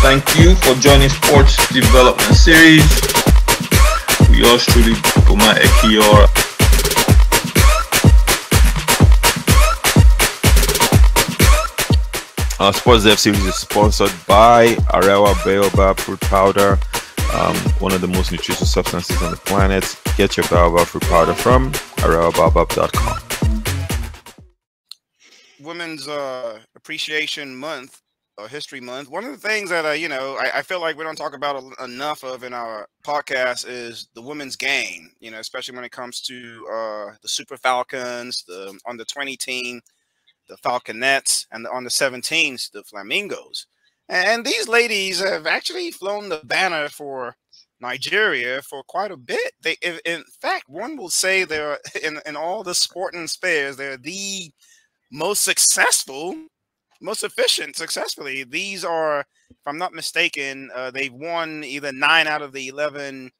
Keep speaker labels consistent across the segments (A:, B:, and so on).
A: Thank you for joining Sports Development Series. We yours truly, Boma Ekiyor.
B: Sports Dev Series is sponsored by Arewa Baobab Fruit Powder, one of the most nutritious substances on the planet. Get your Baobab Fruit Powder from arewabaobab.com.
C: Women's Appreciation Month, History Month. One of the things that I feel like we don't talk about enough of in our podcast is the women's game. Especially when it comes to the Super Falcons, the under 20 team, the Falconettes, and the under 17s, the Flamingos. And these ladies have actually flown the banner for Nigeria for quite a bit. In fact, one will say they're in all the sporting spheres, they're the most successful, most efficient successfully. These are, if I'm not mistaken, they've won either 9 out of the 11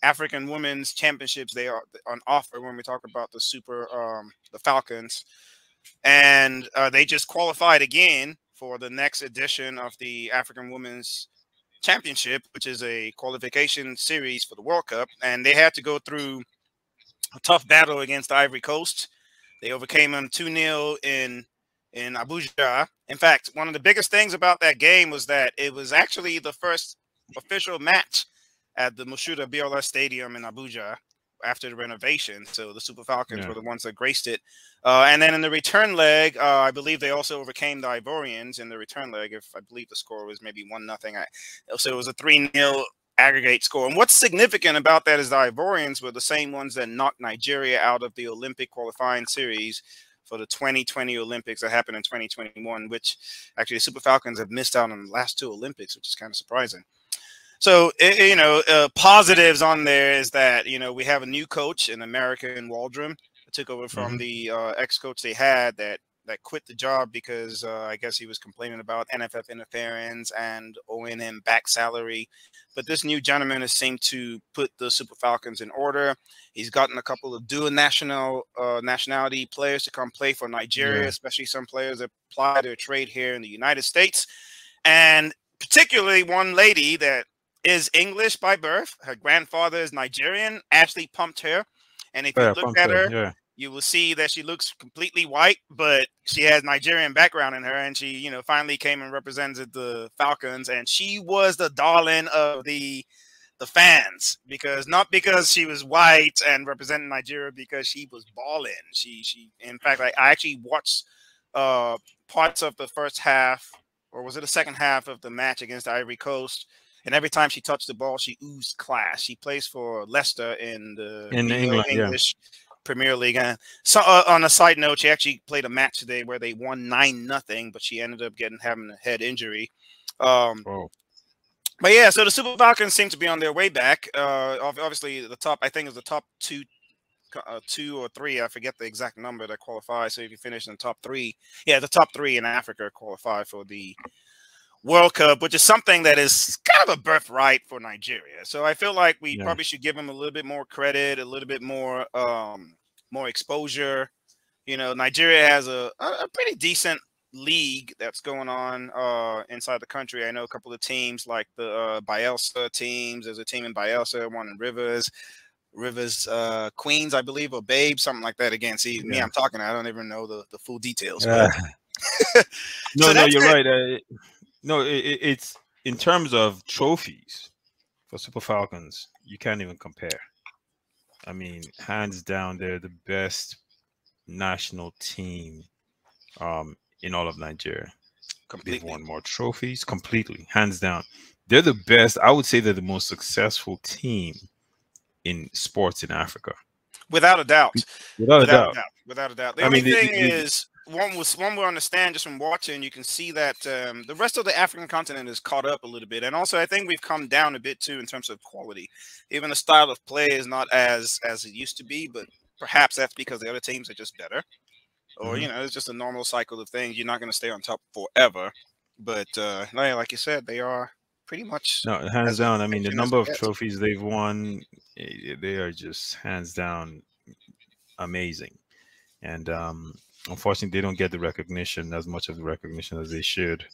C: African women's championships they are on offer when we talk about the Falcons. And they just qualified again for the next edition of the African Women's Championship, which is a qualification series for the World Cup. And they had to go through a tough battle against the Ivory Coast. They overcame them 2-0 in Abuja. In fact, one of the biggest things about that game was that it was actually the first official match at the Moshood Abiola Stadium in Abuja after the renovation. So the Super Falcons were the ones that graced it. And then in the return leg, I believe they also overcame the Ivorians in the return leg. I believe the score was maybe 1-0. So it was a 3-0 aggregate score. And what's significant about that is the Ivorians were the same ones that knocked Nigeria out of the Olympic qualifying series for the 2020 Olympics that happened in 2021, which actually the Super Falcons have missed out on the last 2 Olympics, which is kind of surprising. So, positives on there is that, we have a new coach, an American Waldron, that took over from the ex-coach they had that quit the job because I guess he was complaining about NFF interference and O&M back salary. But this new gentleman has seemed to put the Super Falcons in order. He's gotten a couple of dual nationality players to come play for Nigeria, especially some players that apply their trade here in the United States. And particularly one lady that is English by birth. Her grandfather is Nigerian. Ashley pumped her. And if you look at her, you will see that she looks completely white, but she has Nigerian background in her. And she, finally came and represented the Falcons. And she was the darling of the fans, not because she was white and representing Nigeria, because she was balling. In fact, I actually watched parts of the first half, or was it the second half of the match against the Ivory Coast? And every time she touched the ball, she oozed class. She plays for Leicester in the English Premier League. And so, on a side note, she actually played a match today where they won 9-0, but she ended up having a head injury. But yeah, so the Super Falcons seem to be on their way back. Obviously, I think it was the top two or three. I forget the exact number that qualify. So if you finish in the top 3, the top 3 in Africa qualify for the World Cup, which is something that is kind of a birthright for Nigeria. So I feel like we probably should give them a little bit more credit, a little bit more exposure. Nigeria has a pretty decent league that's going on inside the country. I know a couple of teams like the Bielsa teams. There's a team in Bielsa, one in Rivers Queens, I believe, or Babe, something like that. Again, see me, I'm talking, I don't even know the full details.
B: No, you're right. No, it's in terms of trophies for Super Falcons, you can't even compare. I mean, hands down, they're the best national team in all of Nigeria. They've won more trophies, completely, hands down. They're the best. I would say they're the most successful team in sports in Africa.
C: Without a doubt.
B: Without a doubt.
C: The only thing is, one will understand just from watching, you can see that the rest of the African continent is caught up a little bit. And also, I think we've come down a bit, too, in terms of quality. Even the style of play is not as it used to be, but perhaps that's because the other teams are just better. Or, it's just a normal cycle of things. You're not going to stay on top forever. But like you said, they are pretty much...
B: No, hands down. I mean, the number of trophies they've won, they are just hands down amazing. And unfortunately, they don't get the recognition, as much of the recognition as they should.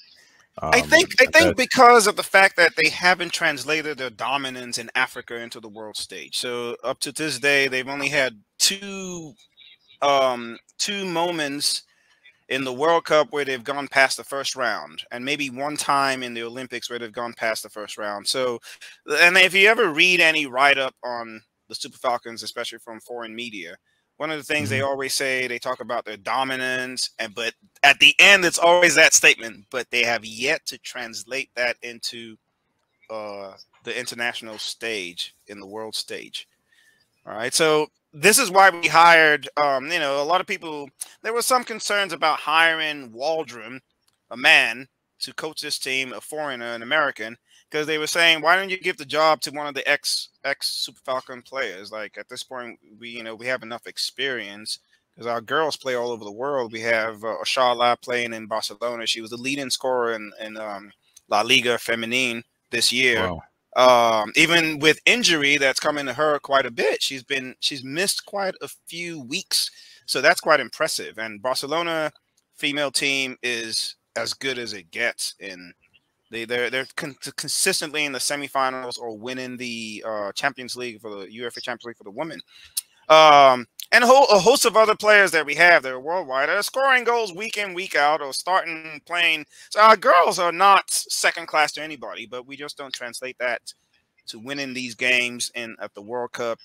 C: I think because of the fact that they haven't translated their dominance in Africa into the world stage. So up to this day, they've only had two moments in the World Cup where they've gone past the first round, and maybe one time in the Olympics where they've gone past the first round. So, and if you ever read any write-up on the Super Falcons, especially from foreign media, one of the things they always say, they talk about their dominance, but at the end, it's always that statement, but they have yet to translate that into the international stage, in the world stage. All right, so this is why we hired, you know, a lot of people, there were some concerns about hiring Waldron, a man, to coach this team, a foreigner, an American, because they were saying, why don't you give the job to one of the ex Super Falcon players? Like, at this point, we have enough experience, because our girls play all over the world. We have Oshala playing in Barcelona. She was the leading scorer in La Liga Femenine this year.
B: Wow.
C: Even with injury that's coming to her quite a bit, she's missed quite a few weeks, so that's quite impressive. And Barcelona female team is as good as it gets, and they're consistently in the semifinals or winning the Champions League, for the UEFA Champions League for the women. And a host of other players that we have that are worldwide are scoring goals week in, week out, or starting playing. So our girls are not second class to anybody, but we just don't translate that to winning these games at the World Cup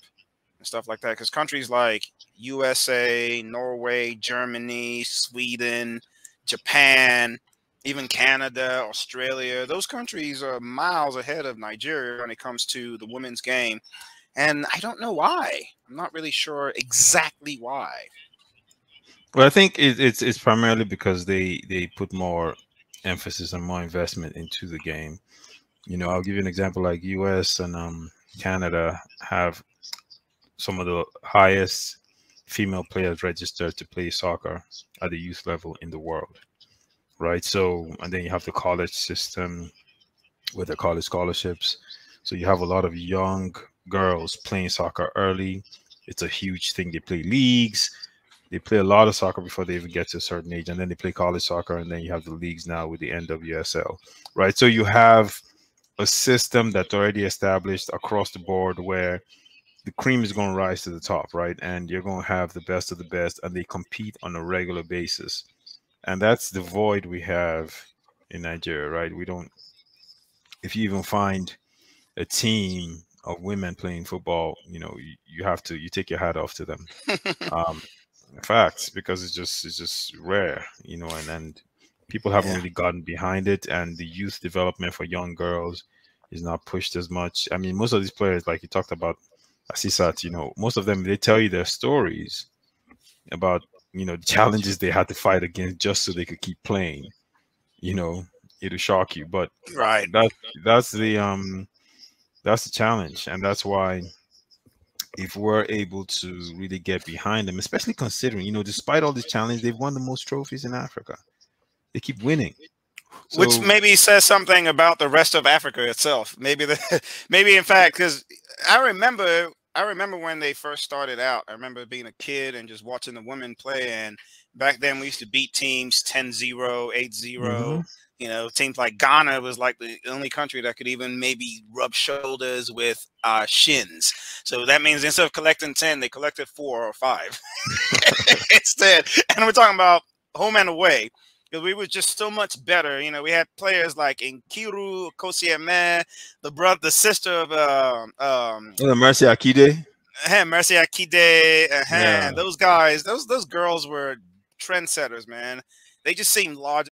C: and stuff like that. Because countries like USA, Norway, Germany, Sweden, Japan, even Canada, Australia, those countries are miles ahead of Nigeria when it comes to the women's game. And I don't know why. I'm not really sure exactly why.
B: Well, I think it's primarily because they put more emphasis and more investment into the game. You know, I'll give you an example. Like US and Canada have some of the highest female players registered to play soccer at the youth level in the world, right? So, and then you have the college system with the college scholarships. So you have a lot of young girls playing soccer early. It's a huge thing. They play leagues. They play a lot of soccer before they even get to a certain age, and then they play college soccer, and then you have the leagues now with the NWSL, right? So you have a system that's already established across the board where the cream is going to rise to the top, right? And you're going to have the best of the best, and they compete on a regular basis. And that's the void we have in Nigeria, right? We don't, if you even find a team of women playing football, you know, you take your hat off to them. Facts, because it's just rare, you know, and people haven't really gotten behind it, and the youth development for young girls is not pushed as much. I mean, most of these players, like you talked about Asisat, you know, most of them, they tell you their stories about, you know, the challenges they had to fight against just so they could keep playing. You know, it'll shock you, but
C: right,
B: that's the challenge, and that's why if we're able to really get behind them, especially considering, you know, despite all this challenge, they've won the most trophies in Africa. They keep winning. So,
C: which maybe says something about the rest of Africa itself. Maybe maybe in fact, because I remember when they first started out. I remember being a kid and just watching the women play, and back then we used to beat teams 10-0, 8-0. You know, teams like Ghana was like the only country that could even maybe rub shoulders with shins. So that means instead of collecting 10, they collected 4 or 5 instead. And we're talking about home and away, because we were just so much better. You know, we had players like Ekiyor, Kosieme, the sister of
B: Mercy Akide.
C: Mercy Akide. And those guys, those girls were trendsetters, man. They just seemed large.